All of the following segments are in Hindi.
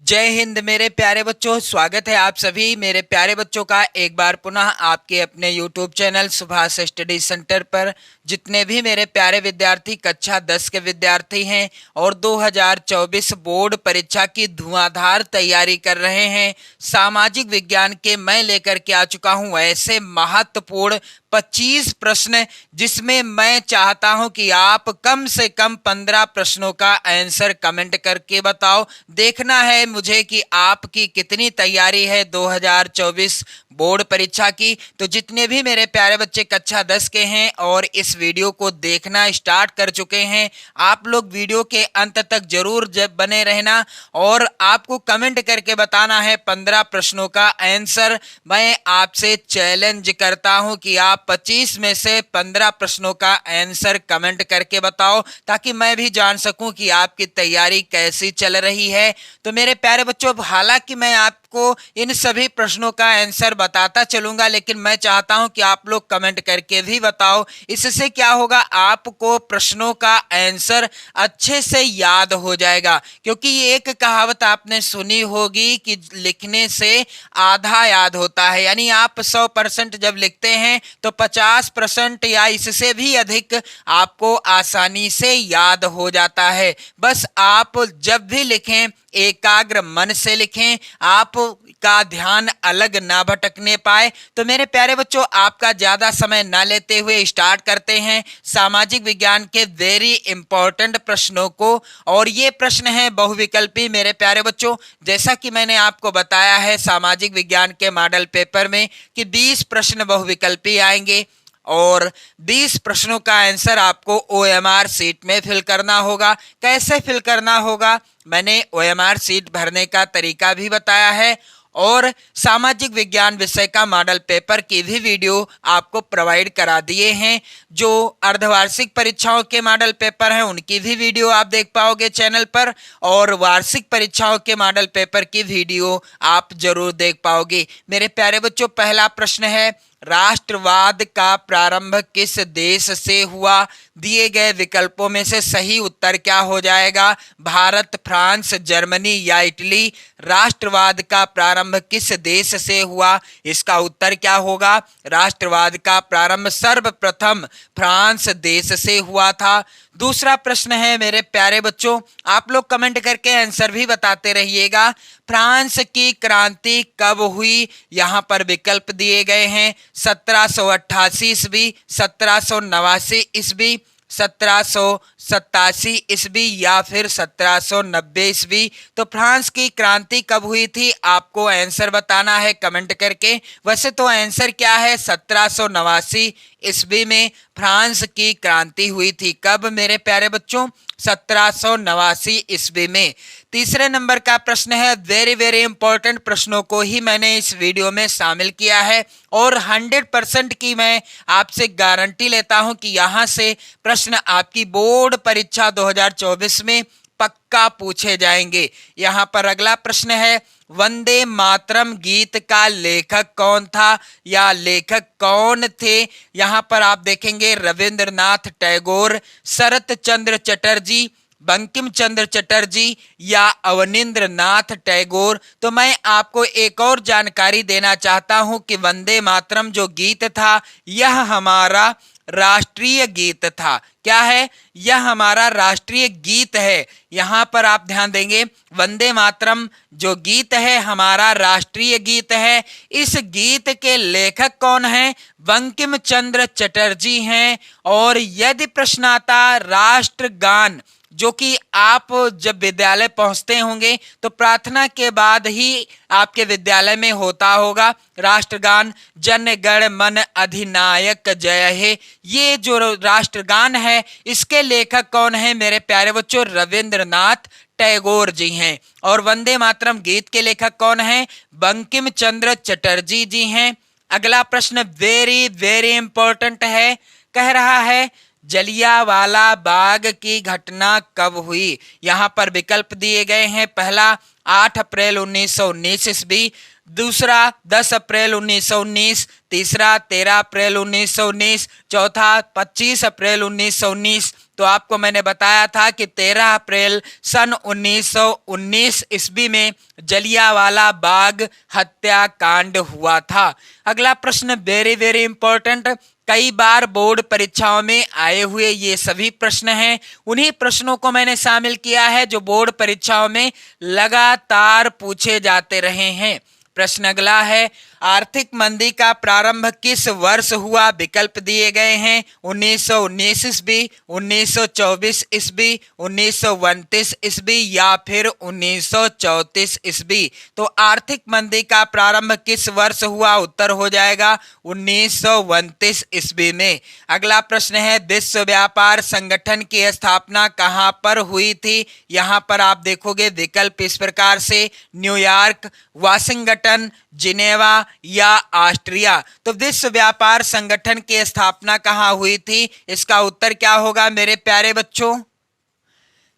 जय हिंद मेरे प्यारे बच्चों, स्वागत है आप सभी मेरे प्यारे बच्चों का एक बार पुनः आपके अपने YouTube channel Subhash study centre पर। जितने भी मेरे प्यारे विद्यार्थी कक्षा 10 के विद्यार्थी हैं और 2024 बोर्ड परीक्षा की धुआंधार तैयारी कर रहे हैं, सामाजिक विज्ञान के मैं लेकर के आ चुका हूं ऐसे महत्वपूर्ण 25 प्रश्न, जिसमें मैं चाहता हूं कि आप कम से कम 15 प्रश्नों का आंसर कमेंट करके बताओ। देखना है मुझे कि आपकी कितनी तैयारी है 2024 बोर्ड परीक्षा की। तो जितने भी मेरे प्यारे बच्चे कक्षा 10 के हैं और इस वीडियो को देखना स्टार्ट कर चुके हैं, आप लोग वीडियो के अंत तक जरूर बने रहना और आपको कमेंट करके बताना है 15 प्रश्नों का आंसर। मैं आपसे चैलेंज करता हूं कि आप 25 में से 15 प्रश्नों का आंसर कमेंट करके बताओ, ताकि मैं भी जान सकूं कि आपकी तैयारी कैसी चल रही है। तो मेरे प्यारे बच्चों, हालांकि मैं आपको इन सभी प्रश्नों का आंसर बताता चलूंगा, लेकिन मैं चाहता हूं कि आप लोग कमेंट करके भी बताओ। इससे क्या होगा, आपको प्रश्नों का आंसर अच्छे से याद हो जाएगा। क्योंकि ये एक कहावत आपने सुनी होगी कि लिखने से आधा याद होता है, यानी आप 100% जब लिखते हैं तो 50% या इससे भी अधिक आपको आसानी से याद हो जाता है। बस आप जब भी लिखें एकाग्र मन से लिखें, आपका ध्यान अलग ना भटकने पाए। तो मेरे प्यारे बच्चों, आपका ज्यादा समय ना लेते हुए स्टार्ट करते हैं सामाजिक विज्ञान के वेरी इंपॉर्टेंट प्रश्नों को। और ये प्रश्न है बहुविकल्पी मेरे प्यारे बच्चों। जैसा कि मैंने आपको बताया है सामाजिक विज्ञान के मॉडल पेपर में कि 20 प्रश्न बहुविकल्पी आएंगे और 20 प्रश्नों का आंसर आपको OMR सीट में फिल करना होगा। कैसे फिल करना होगा, मैंने OMR सीट भरने का तरीका भी बताया है और सामाजिक विज्ञान विषय का मॉडल पेपर की भी वीडियो आपको प्रोवाइड करा दिए हैं। जो अर्धवार्षिक परीक्षाओं के मॉडल पेपर हैं उनकी भी वीडियो आप देख पाओगे चैनल पर, और वार्षिक परीक्षाओं के मॉडल पेपर की वीडियो आप जरूर देख पाओगे। मेरे प्यारे बच्चों, पहला प्रश्न है, राष्ट्रवाद का प्रारंभ किस देश से हुआ? दिए गए विकल्पों में से सही उत्तर क्या हो जाएगा? भारत, फ्रांस, जर्मनी या इटली? राष्ट्रवाद का प्रारंभ किस देश से हुआ? इसका उत्तर क्या होगा? राष्ट्रवाद का प्रारंभ सर्वप्रथम फ्रांस देश से हुआ था। दूसरा प्रश्न है मेरे प्यारे बच्चों, आप लोग कमेंट करके आंसर भी बताते रहिएगा। फ्रांस की क्रांति कब हुई? यहाँ पर विकल्प दिए गए हैं 1788 ईस्वी, 1789 ईस्वी, 1787 ईस्वी या फिर 1790 ईस्वी। तो फ्रांस की क्रांति कब हुई थी, आपको आंसर बताना है कमेंट करके। वैसे तो आंसर क्या है, 1789 ईस्वी में फ्रांस की क्रांति हुई थी। कब मेरे प्यारे बच्चों? 1789 ईस्वी में। तीसरे नंबर का प्रश्न है, वेरी वेरी इंपॉर्टेंट प्रश्नों को ही मैंने इस वीडियो में शामिल किया है और 100% की मैं आपसे गारंटी लेता हूं कि यहां से प्रश्न आपकी बोर्ड परीक्षा 2024 में पक्का पूछे जाएंगे। यहां पर अगला प्रश्न है, वंदे मातरम गीत का लेखक कौन था या लेखक कौन थे? यहां पर आप देखेंगे रविंद्रनाथ टैगोर, शरत चंद्र चटर्जी, बंकिम चंद्र चटर्जी या अवनींद्र नाथ टैगोर। तो मैं आपको एक और जानकारी देना चाहता हूं कि वंदे मातरम जो गीत था यह हमारा राष्ट्रीय गीत था। क्या है? यह हमारा राष्ट्रीय गीत है। यहां पर आप ध्यान देंगे, वंदे मातरम जो गीत है हमारा राष्ट्रीय गीत है। इस गीत के लेखक कौन हैं? बंकिम चंद्र चटर्जी हैं। और यदि प्रश्न आता राष्ट्रगान, जो कि आप जब विद्यालय पहुंचते होंगे तो प्रार्थना के बाद ही आपके विद्यालय में होता होगा राष्ट्रगान, जन गण मन अधिनायक जय हे। ये जो राष्ट्रगान है इसके लेखक कौन है मेरे प्यारे बच्चों? रविंद्रनाथ टैगोर जी हैं। और वंदे मातरम गीत के लेखक कौन हैं? बंकिम चंद्र चटर्जी जी हैं। अगला प्रश्न वेरी वेरी इंपॉर्टेंट है, कह रहा है जलियांवाला बाग की घटना कब हुई? यहाँ पर विकल्प दिए गए हैं, पहला 8 अप्रैल 1919 ईस्वी, दूसरा 10 अप्रैल 1919, तीसरा 13 अप्रैल 1919, चौथा 25 अप्रैल 1919, तो आपको मैंने बताया था कि 13 अप्रैल सन 1919 ईस्वी में जलियांवाला बाग हत्याकांड हुआ था। अगला प्रश्न वेरी वेरी इंपॉर्टेंट, कई बार बोर्ड परीक्षाओं में आए हुए ये सभी प्रश्न हैं। उन्हीं प्रश्नों को मैंने शामिल किया है जो बोर्ड परीक्षाओं में लगातार पूछे जाते रहे हैं। प्रश्न अगला है, आर्थिक मंदी का प्रारंभ किस वर्ष हुआ? विकल्प दिए गए हैं 1919 ईस्वी, 1924 ईस्वी, 1929 ईस्वी या फिर 1934 ईस्वी। तो आर्थिक मंदी का प्रारंभ किस वर्ष हुआ? उत्तर हो जाएगा 1929 ईस्वी में। अगला प्रश्न है, विश्व व्यापार संगठन की स्थापना कहां पर हुई थी? यहां पर आप देखोगे विकल्प इस प्रकार से, न्यूयॉर्क, वाशिंगटन, जिनेवा या ऑस्ट्रिया। तो विश्व व्यापार संगठन की स्थापना कहां हुई थी? इसका उत्तर क्या होगा मेरे प्यारे बच्चों?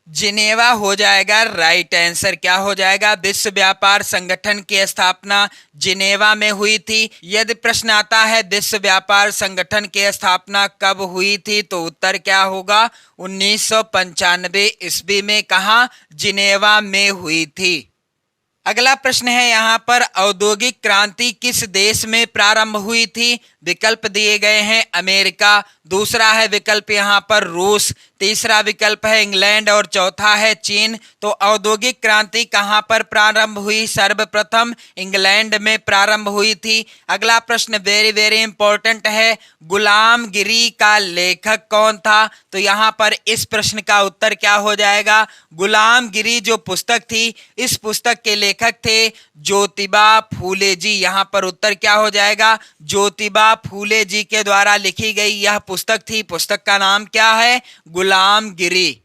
जिनेवा हो जाएगा राइट आंसर। क्या हो जाएगा? विश्व व्यापार संगठन की स्थापना जिनेवा में हुई थी। यदि प्रश्न आता है विश्व व्यापार संगठन की स्थापना कब हुई थी, तो उत्तर क्या होगा? 1995 ईस्वी में। कहां? जिनेवा में हुई थी। अगला प्रश्न है यहाँ पर, औद्योगिक क्रांति किस देश में प्रारंभ हुई थी? विकल्प दिए गए हैं अमेरिका, दूसरा है विकल्प यहाँ पर रूस, तीसरा विकल्प है इंग्लैंड और चौथा है चीन। तो औद्योगिक क्रांति कहाँ पर प्रारंभ हुई? सर्वप्रथम इंग्लैंड में प्रारंभ हुई थी। अगला प्रश्न वेरी वेरी इंपॉर्टेंट है, गुलामगिरी का लेखक कौन था? तो यहाँ पर इस प्रश्न का उत्तर क्या हो जाएगा? गुलामगिरी जो पुस्तक थी, इस पुस्तक के लेखक थे ज्योतिबा फूले जी। यहाँ पर उत्तर क्या हो जाएगा? ज्योतिबा फूले जी के द्वारा लिखी गई यह पुस्तक थी। पुस्तक का नाम क्या है? गुलामगिरी।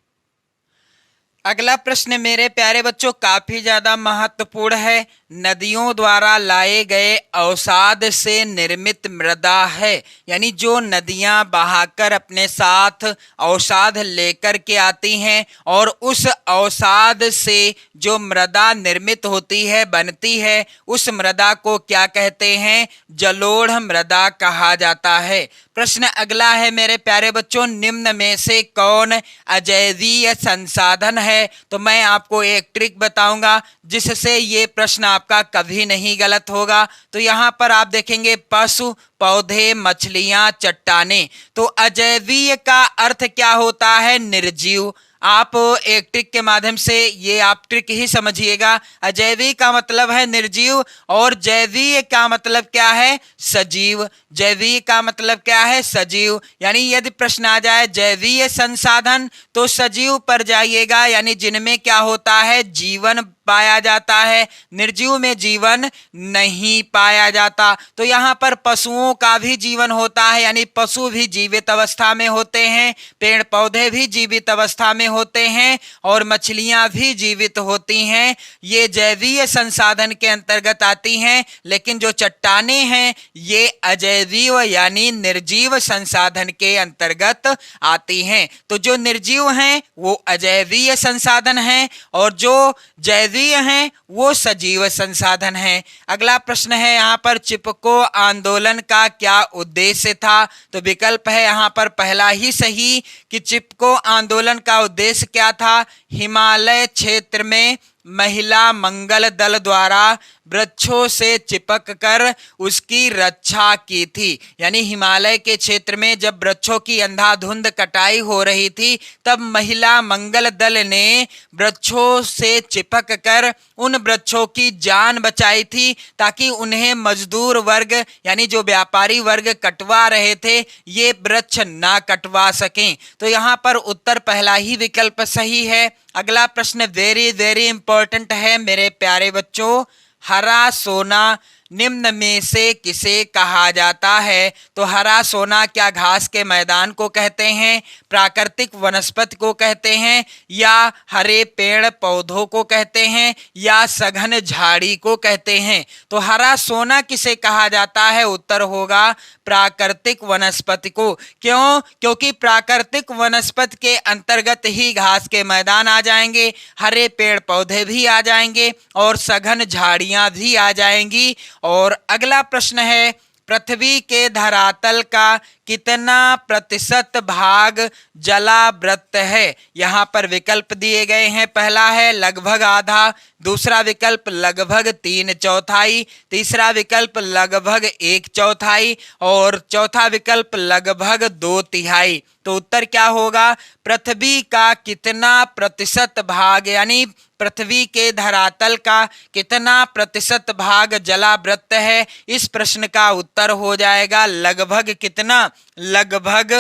अगला प्रश्न मेरे प्यारे बच्चों काफी ज्यादा महत्वपूर्ण है, नदियों द्वारा लाए गए अवसाद से निर्मित मृदा है। यानी जो नदियां बहाकर अपने साथ अवसाद लेकर के आती हैं और उस अवसाद से जो मृदा निर्मित होती है, बनती है, उस मृदा को क्या कहते हैं? जलोढ़ मृदा कहा जाता है। प्रश्न अगला है मेरे प्यारे बच्चों, निम्न में से कौन अजैवीय संसाधन है? तो मैं आपको एक ट्रिक बताऊंगा जिससे ये प्रश्न आपका कभी नहीं गलत होगा। तो यहाँ पर आप देखेंगे पशु, पौधे, मछलियां, चट्टाने। तो अजैवीय का अर्थ क्या होता है? निर्जीव। आप एक ट्रिक के माध्यम से ये आप ट्रिक ही समझिएगा। अजैवीय का मतलब है निर्जीव और जैवीय का मतलब क्या है? सजीव। जैवीय का मतलब क्या है? सजीव। यानी यदि प्रश्न आ जाए जैवीय संसाधन तो सजीव पर जाइएगा, यानी जिनमें क्या होता है? जीवन पाया जाता है। निर्जीव में जीवन नहीं पाया जाता। तो यहाँ पर पशुओं का भी जीवन होता है, यानी पशु भी जीवित अवस्था में होते हैं, पेड़ पौधे भी जीवित अवस्था में होते हैं और मछलियां भी जीवित होती हैं। ये जैवीय संसाधन के अंतर्गत आती हैं। लेकिन जो चट्टाने हैं ये अजैवीय यानी निर्जीव संसाधन के अंतर्गत आती हैं। तो जो निर्जीव हैं वो अजैवीय संसाधन हैं और जो जैवीय हैं वो सजीव संसाधन हैं। अगला प्रश्न है यहाँ पर, चिपको आंदोलन का क्या उद्देश्य था? तो विकल्प है यहाँ पर पहला ही सही कि चिपको आंदोलन का उद्देश्य क्या था? हिमालय क्षेत्र में महिला मंगल दल द्वारा वृक्षों से चिपक कर उसकी रक्षा की थी। यानी हिमालय के क्षेत्र में जब वृक्षों की अंधाधुंध कटाई हो रही थी तब महिला मंगल दल ने वृक्षों से चिपक कर उन वृक्षों की जान बचाई थी ताकि उन्हें मजदूर वर्ग यानी जो व्यापारी वर्ग कटवा रहे थे ये वृक्ष ना कटवा सकें। तो यहाँ पर उत्तर पहला ही विकल्प सही है। अगला प्रश्न वेरी वेरी इंपॉर्टेंट है मेरे प्यारे बच्चों, हरा सोना निम्न में से किसे कहा जाता है? तो हरा सोना क्या घास के मैदान को कहते हैं, प्राकृतिक वनस्पति को कहते हैं, या हरे पेड़ पौधों को कहते हैं, या सघन झाड़ी को कहते हैं? तो हरा सोना किसे कहा जाता है? उत्तर होगा प्राकृतिक वनस्पति को। क्यों? क्योंकि प्राकृतिक वनस्पति के अंतर्गत ही घास के मैदान आ जाएंगे, हरे पेड़ पौधे भी आ जाएंगे और सघन झाड़ियां भी आ जाएंगी। और अगला प्रश्न है, पृथ्वी के धरातल का कितना प्रतिशत भाग जलावृत है। यहाँ पर विकल्प दिए गए हैं। पहला है लगभग आधा, दूसरा विकल्प लगभग 3/4, तीसरा विकल्प लगभग 1/4 और चौथा विकल्प लगभग 2/3। तो उत्तर क्या होगा? पृथ्वी का कितना प्रतिशत भाग, यानी पृथ्वी के धरातल का कितना प्रतिशत भाग जलावृत है। इस प्रश्न का उत्तर हो जाएगा लगभग कितना? लगभग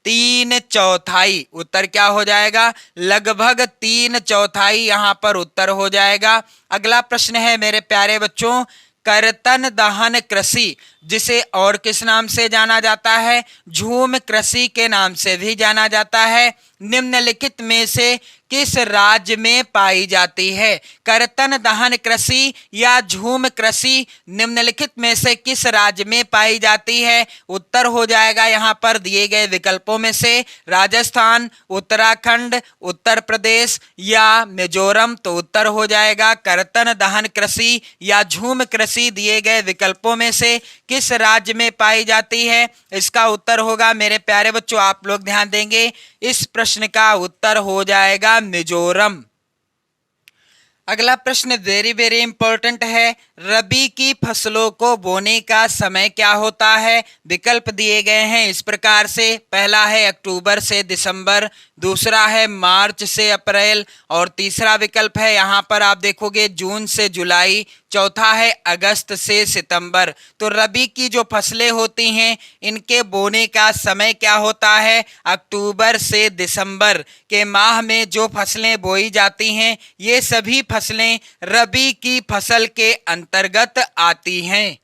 3/4। उत्तर क्या हो जाएगा? लगभग 3/4 यहाँ पर उत्तर हो जाएगा। अगला प्रश्न है मेरे प्यारे बच्चों, कर्तन दहन कृषि, जिसे और किस नाम से जाना जाता है? झूम कृषि के नाम से भी जाना जाता है, निम्नलिखित में से किस राज्य में पाई जाती है? कर्तन दहन कृषि या झूम कृषि निम्नलिखित में से किस राज्य में पाई जाती है? उत्तर हो जाएगा यहाँ पर दिए गए विकल्पों में से राजस्थान, उत्तराखंड, उत्तर प्रदेश या मिजोरम। तो उत्तर हो जाएगा कर्तन दहन कृषि या झूम कृषि दिए गए विकल्पों में से किस राज्य में पाई जाती है? इसका उत्तर होगा मेरे प्यारे बच्चों, आप लोग ध्यान देंगे, इस प्रश्न का उत्तर हो जाएगा मिजोरम। अगला प्रश्न वेरी वेरी इंपॉर्टेंट है। रबी की फसलों को बोने का समय क्या होता है? विकल्प दिए गए हैं इस प्रकार से। पहला है अक्टूबर से दिसंबर, दूसरा है मार्च से अप्रैल और तीसरा विकल्प है यहाँ पर आप देखोगे जून से जुलाई, चौथा है अगस्त से सितंबर। तो रबी की जो फसलें होती हैं इनके बोने का समय क्या होता है? अक्टूबर से दिसंबर के माह में जो फसलें बोई जाती हैं ये सभी फसलें रबी की फसल के अंतर्गत आती हैं।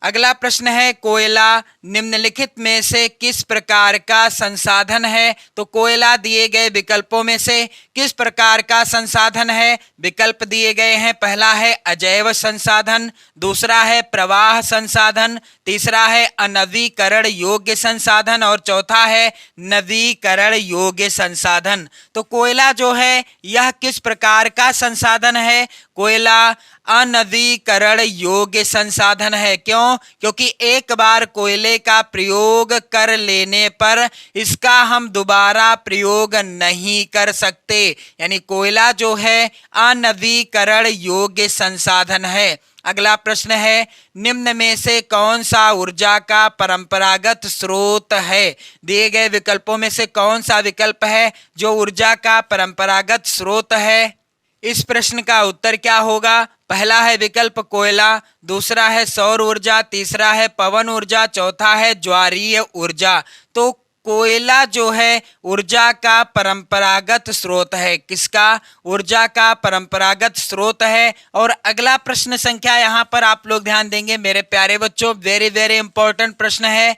अगला प्रश्न है कोयला निम्नलिखित में से किस प्रकार का संसाधन है? तो कोयला दिए गए विकल्पों में से किस प्रकार का संसाधन है? विकल्प दिए गए हैं। पहला है अजैव संसाधन, दूसरा है प्रवाह संसाधन, तीसरा है अनवीकरण योग्य संसाधन और चौथा है नवीकरण योग्य संसाधन। तो कोयला जो है यह किस प्रकार का संसाधन है? कोयला अनवीकरण योग्य संसाधन है। क्यों? क्योंकि एक बार कोयले का प्रयोग कर लेने पर इसका हम दोबारा प्रयोग नहीं कर सकते, यानी कोयला जो है अनवीकरण योग्य संसाधन है। अगला प्रश्न है निम्न में से कौन सा ऊर्जा का परंपरागत स्रोत है? दिए गए विकल्पों में से कौन सा विकल्प है जो ऊर्जा का परंपरागत स्रोत है? इस प्रश्न का उत्तर क्या होगा? पहला है विकल्प कोयला, दूसरा है सौर ऊर्जा, तीसरा है पवन ऊर्जा, चौथा है ज्वारीय ऊर्जा। तो कोयला जो है ऊर्जा का परंपरागत स्रोत है। किसका? ऊर्जा का परंपरागत स्रोत है। और अगला प्रश्न संख्या यहाँ पर आप लोग ध्यान देंगे मेरे प्यारे बच्चों, वेरी वेरी इंपॉर्टेंट प्रश्न है।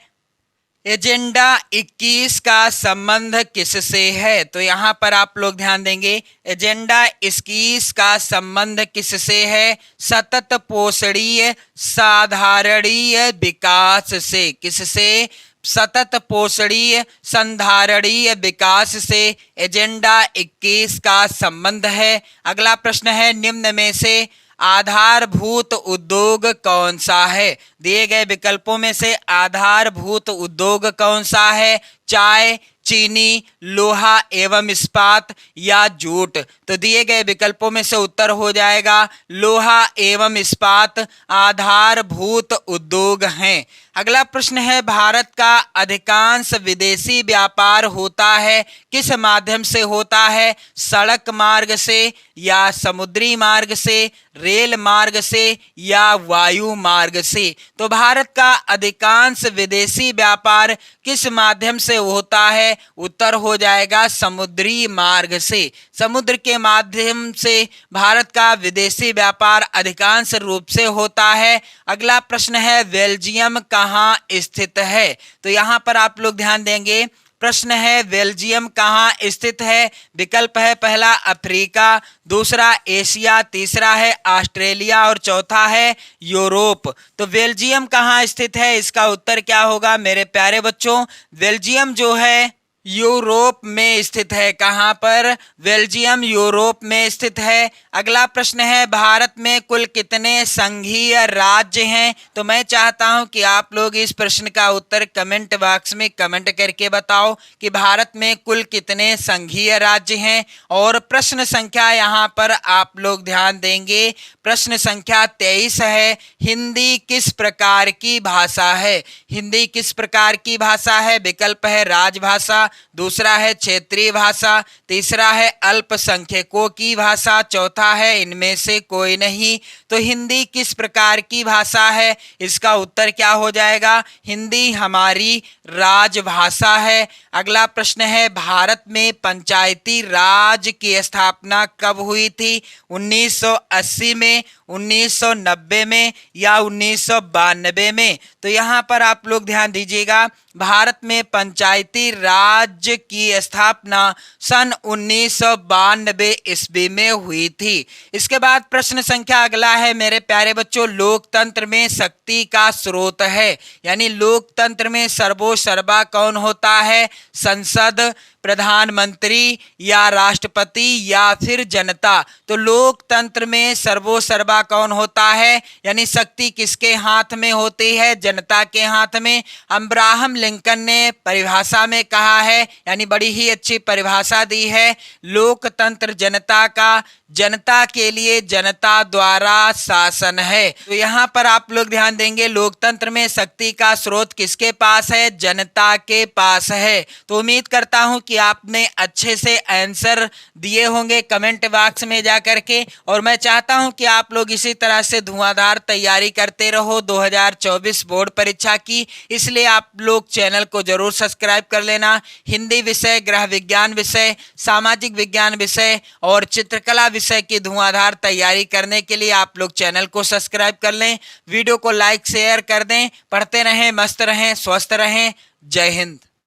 एजेंडा 21 का संबंध किससे है? तो यहाँ पर आप लोग ध्यान देंगे, एजेंडा 21 का संबंध किससे है? सतत पोषणीय साधारणीय विकास से। किससे? सतत पोषणीय संधारणीय विकास से एजेंडा 21 का संबंध है। अगला प्रश्न है निम्न में से आधारभूत उद्योग कौन सा है? दिए गए विकल्पों में से आधारभूत उद्योग कौन सा है? चाय, चीनी, लोहा एवं इस्पात या जूट। तो दिए गए विकल्पों में से उत्तर हो जाएगा लोहा एवं इस्पात आधारभूत उद्योग हैं। अगला प्रश्न है भारत का अधिकांश विदेशी व्यापार होता है किस माध्यम से होता है? सड़क मार्ग से या समुद्री मार्ग से, रेल मार्ग से या वायु मार्ग से। तो भारत का अधिकांश विदेशी व्यापार किस माध्यम से होता है? उत्तर हो जाएगा समुद्री मार्ग से। समुद्र के माध्यम से भारत का विदेशी व्यापार अधिकांश रूप से होता है। अगला प्रश्न है बेल्जियम कहाँ स्थित है? तो यहाँ पर आप लोग ध्यान देंगे, प्रश्न है बेल्जियम कहाँ स्थित है? विकल्प है पहला अफ्रीका, दूसरा एशिया, तीसरा है ऑस्ट्रेलिया और चौथा है यूरोप। तो बेल्जियम कहाँ स्थित है? इसका उत्तर क्या होगा मेरे प्यारे बच्चों? बेल्जियम जो है यूरोप में स्थित है। कहां पर? बेल्जियम यूरोप में स्थित है। अगला प्रश्न है, भारत में कुल कितने संघीय राज्य हैं? तो मैं चाहता हूं कि आप लोग इस प्रश्न का उत्तर कमेंट बॉक्स में कमेंट करके बताओ कि भारत में कुल कितने संघीय राज्य हैं। और प्रश्न संख्या यहां पर आप लोग ध्यान देंगे, प्रश्न संख्या 23 है, हिंदी किस प्रकार की भाषा है? हिंदी किस प्रकार की भाषा है? विकल्प है राजभाषा, दूसरा है क्षेत्रीय भाषा, तीसरा है अल्पसंख्यकों की भाषा, चौथा है इनमें से कोई नहीं। तो हिंदी किस प्रकार की भाषा है? इसका उत्तर क्या हो जाएगा? हिंदी हमारी राजभाषा है। अगला प्रश्न है, भारत में पंचायती राज की स्थापना कब हुई थी? 1980 में, 1990 में या 1992 में? तो यहाँ पर आप लोग ध्यान दीजिएगा, भारत में पंचायती राज की स्थापना सन 1992 ईस्वी में हुई थी। इसके बाद प्रश्न संख्या अगला है मेरे प्यारे बच्चों, लोकतंत्र में शक्ति का स्रोत है, यानी लोकतंत्र में सर्वोसर्वा कौन होता है? संसद, प्रधानमंत्री या राष्ट्रपति या फिर जनता? तो लोकतंत्र में सर्वोसर्वा कौन होता है, यानी शक्ति किसके हाथ में होती है? जनता के हाथ में। अब्राहम लिंकन ने परिभाषा में कहा है, यानी बड़ी ही अच्छी परिभाषा दी है, लोकतंत्र जनता का, जनता के लिए जनता द्वारा शासन है। तो यहाँ पर आप लोग ध्यान देंगे, लोकतंत्र में शक्ति का स्रोत किसके पास है? जनता के पास है। तो उम्मीद करता हूं कि आपने अच्छे से आंसर दिए होंगे कमेंट बॉक्स में जाकर के, और मैं चाहता हूं कि आप लोग इसी तरह से धुआंधार तैयारी करते रहो 2024 बोर्ड परीक्षा की। इसलिए आप लोग चैनल को जरूर सब्सक्राइब कर लेना। हिंदी विषय, गृह विज्ञान विषय, सामाजिक विज्ञान विषय और चित्रकला विषय की धुआंधार तैयारी करने के लिए आप लोग चैनल को सब्सक्राइब कर लें, वीडियो को लाइक शेयर कर दें। पढ़ते रहें, मस्त रहें, स्वस्थ रहें। जय हिंद।